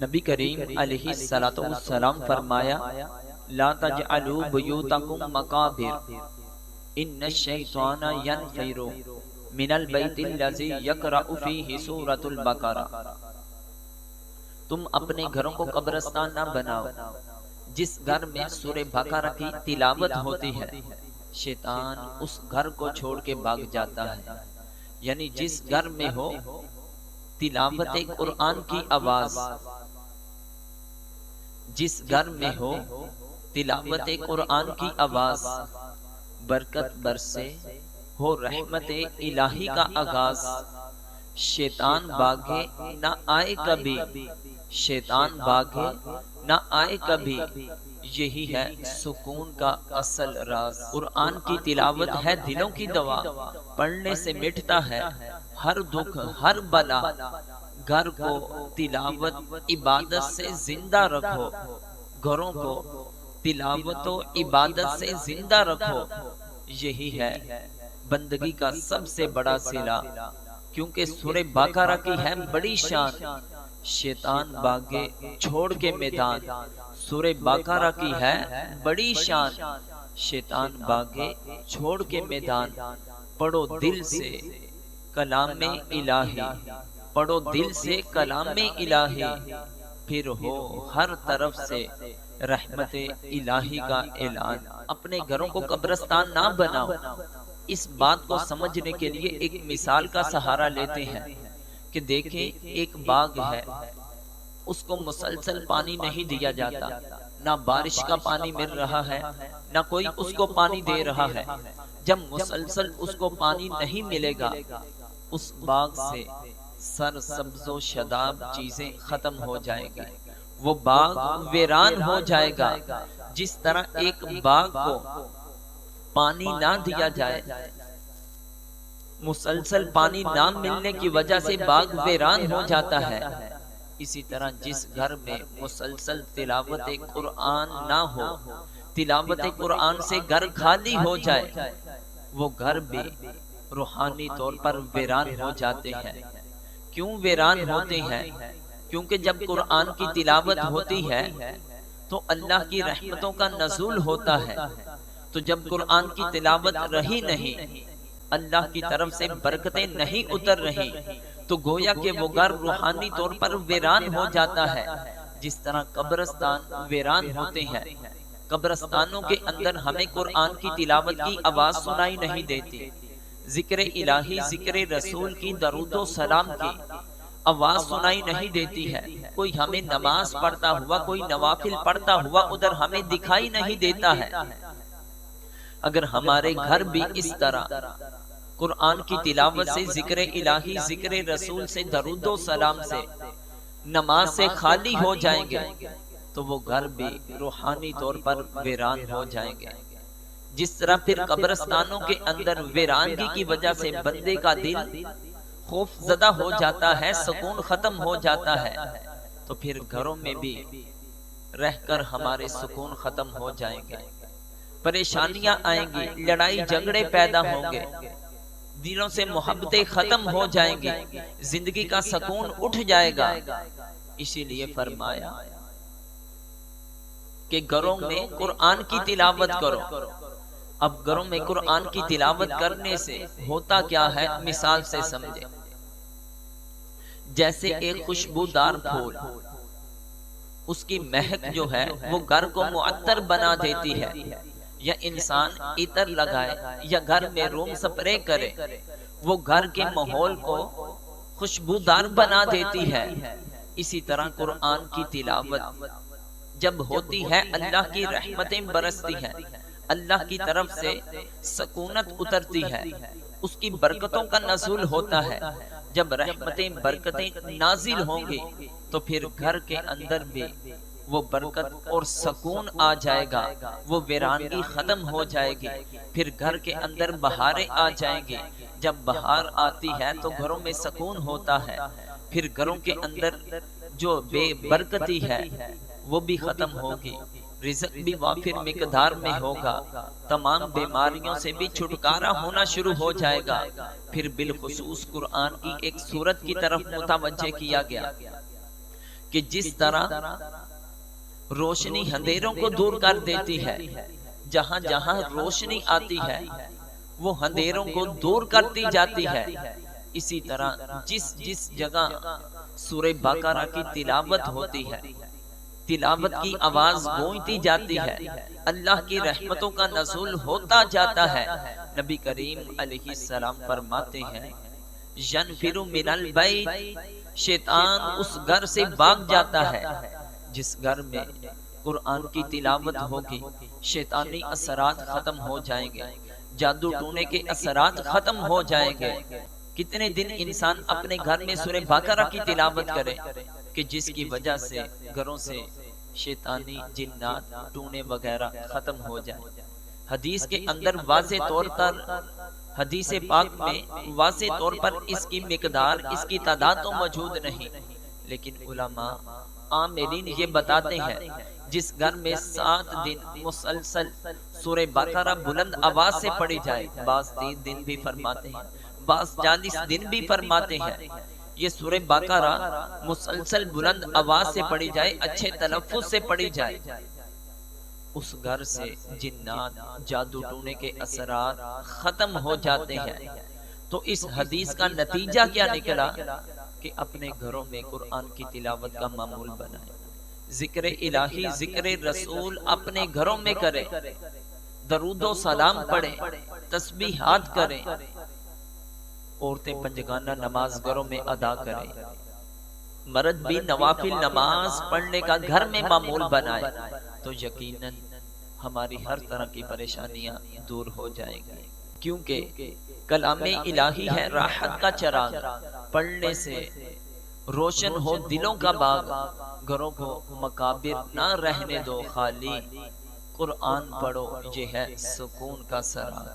نبی کریم علیہ الصلوۃ والسلام فرمایا لا تجعلوا بیوتکم مقابر ان الشیطان ینفر من البیت الذی یقرأ فیہ سورۃ البقرہ، تم اپنے گھروں کو قبرستان نہ بناؤ جس گھر میں سورہ بقرہ کی تلاوت ہوتی ہے، شیطان اس گھر کو چھوڑ کے بھاگ جاتا ہے۔ یعنی جس گھر میں ہو تلاوت قرآن کی آواز، جس گھر میں ہو تلاوت قرآن کی آواز، برکت برسے، ہو رحمت الہی کا آغاز، شیطان بھاگے نہ آئے کبھی، شیطان بھاگے نہ آئے کبھی، یہی ہے سکون کا اصل راز۔ قرآن کی تلاوت ہے دلوں کی دوا، پڑھنے سے مٹتا ہے ہر دکھ ہر بلا، گھر کو تلاوت عبادت سے زندہ رکھو، گھروں کو تلاوت و عبادت سے زندہ رکھو، یہی ہے بندگی کا سب سے بڑا صلہ، کیونکہ سورہ بقرہ کی ہے بڑی شان، شیطان بھاگے چھوڑ کے میدان، سورہ بقرہ کی ہے بڑی شان، شیطان بھاگے چھوڑ کے میدان، پڑھو دل سے کلام الہی، پڑھو دل سے کلام الہی، پھر ہو ہر طرف سے رحمت الہی کا اعلان۔ اپنے گھروں کو قبرستان نہ بناؤ، اس بات کو سمجھنے کے لیے ایک مثال کا سہارا لیتے ہیں کہ دیکھیں ایک باغ ہے، اس کو مسلسل پانی نہیں دیا جاتا، نہ بارش کا پانی مل رہا ہے نہ کوئی اس کو پانی دے رہا ہے۔ جب مسلسل اس کو پانی نہیں ملے گا، اس باغ سے سر سبز و شاداب چیزیں ختم ہو جائیں گی، وہ باغ ویران ہو جائے گا۔ جس طرح ایک باغ کو پانی نہ دیا جائے، مسلسل پانی نہ ملنے کی وجہ سے باغ ویران ہو جاتا ہے، اسی طرح جس گھر میں مسلسل تلاوت قرآن نہ ہو، تلاوت قرآن سے گھر خالی ہو جائے، وہ گھر بھی روحانی طور پر ویران ہو جاتے ہیں۔ کیوں ویران ہوتے ہیں؟ کیونکہ جب قرآن کی تلاوت ہوتی ہے تو اللہ کی رحمتوں کا نزول ہوتا ہے، تو جب قرآن کی تلاوت رہی نہیں، اللہ کی طرف سے برکتیں نہیں اتر رہی، تو گویا کہ وہ گھر روحانی طور پر ویران ہو جاتا ہے۔ جس طرح قبرستان ویران ہوتے ہیں، قبرستانوں کے اندر ہمیں قرآن کی تلاوت کی آواز سنائی نہیں دیتی، ذکر الہی، ذکر رسول کی، درود و سلام کی آواز سنائی نہیں دیتی ہے، کوئی ہمیں نماز پڑھتا ہوا، کوئی نوافل پڑھتا ہوا ادھر ہمیں دکھائی نہیں دیتا ہے۔ اگر ہمارے گھر بھی اس طرح قرآن کی تلاوت سے، ذکر الہی، ذکر رسول سے، درود و سلام سے، نماز سے خالی ہو جائیں گے تو وہ گھر بھی روحانی طور پر ویران ہو جائیں گے۔ جس طرح پھر قبرستانوں کے اندر ویرانگی کی وجہ سے بندے کا دل خوف زدہ ہو جاتا ہے، سکون ختم ہو جاتا ہے، تو پھر گھروں میں بھی رہ کر ہمارے سکون ختم ہو جائیں گے، پریشانیاں آئیں گی، لڑائی جھگڑے پیدا ہوں گے، دلوں سے محبتیں ختم ہو جائیں گی، زندگی کا سکون اٹھ جائے گا۔ اسی لیے فرمایا کہ گھروں میں قرآن کی تلاوت کرو۔ اب گھروں میں قرآن کی تلاوت کرنے سے ہوتا کیا ہے، مثال سے سمجھے۔ جیسے ایک خوشبودار پھول، اس کی مہک جو ہے وہ گھر کو معطر بنا دیتی ہے، یا انسان عطر لگائے یا گھر میں روم سپرے کرے، وہ گھر کے ماحول کو خوشبودار بنا دیتی ہے۔ اسی طرح قرآن کی تلاوت جب ہوتی ہے، اللہ کی رحمتیں برستی ہیں، اللہ کی طرف سے سکونت اترتی ہے، اس کی برکتوں کا نزول ہوتا ہے۔ جب رحمتیں برکتیں نازل ہوں گی تو پھر گھر کے اندر بھی وہ برکت اور سکون آ جائے گا، وہ ویرانگی ختم ہو جائے گی، پھر گھر کے اندر بہاریں آ جائیں گی۔ جب بہار آتی ہے تو گھروں میں سکون ہوتا ہے، پھر گھروں کے اندر جو بے برکتی ہے وہ بھی ختم ہوگی، رزق بھی وافر مقدار میں ہوگا، تمام بیماریوں سے بھی چھٹکارا ہونا شروع ہو جائے گا۔ پھر بالخصوص قرآن کی ایک سورت کی طرف متوجہ کیا گیا کہ جس طرح روشنی اندھیروں کو دور کر دیتی ہے، جہاں جہاں روشنی آتی ہے وہ اندھیروں کو دور کرتی جاتی ہے، اسی طرح جس جس جگہ سورہ بقرہ کی تلاوت ہوتی ہے، تلاوت کی آواز گونجتی جاتی ہے، اللہ کی رحمتوں کا نزول ہوتا جاتا ہے۔ نبی کریم علیہ السلام فرماتے ہیں ینفر من البیت، شیطان اس گھر سے بھاگ جاتا ہے جس گھر میں قرآن کی تلاوت ہوگی، شیطانی اثرات ختم ہو جائیں گے، جادو ٹونے کے اثرات ختم ہو جائیں گے۔ کتنے دن انسان اپنے گھر میں سورہ بقرہ کی تلاوت کرے کہ جس کی وجہ سے گھروں سے شیطانی جنات ٹونے وغیرہ ختم ہو جائے۔ حدیث کے اندر واضح طور پر، حدیث پاک میں واضح طور پر اس کی مقدار، اس کی تعداد تو موجود نہیں، لیکن علماء عاملین یہ بتاتے ہیں جس گھر میں 7 دن مسلسل سورہ بقرہ بلند آواز سے پڑھی جائے، بعض 3 دن بھی فرماتے ہیں، بعض 40 دن بھی فرماتے ہیں، یہ سورہ بقرہ مسلسل بلند آواز سے پڑھی جائے، اچھے تلفظ سے پڑھی جائے، اس گھر سے جنات، جادو ٹونے کے اثرات ختم ہو جاتے ہیں۔ تو اس حدیث کا نتیجہ کیا نکلا کہ اپنے گھروں میں قرآن کی تلاوت کا معمول بنائیں، ذکر الہی، ذکر رسول اپنے گھروں میں کریں، درود و سلام پڑھیں، تسبیحات کریں، عورتیں پنجگانہ نماز گھروں میں ادا کریں، مرد بھی نوافل نماز پڑھنے کا گھر میں معمول بنائے، تو یقیناً ہماری ہر طرح کی پریشانیاں دور ہو جائیں گی، کیونکہ کلام الہی ہے راحت کا چراغ، پڑھنے سے روشن ہو دلوں کا باغ، گھروں کو مقابر نہ رہنے دو خالی، قرآن پڑھو یہ ہے سکون کا سراغ۔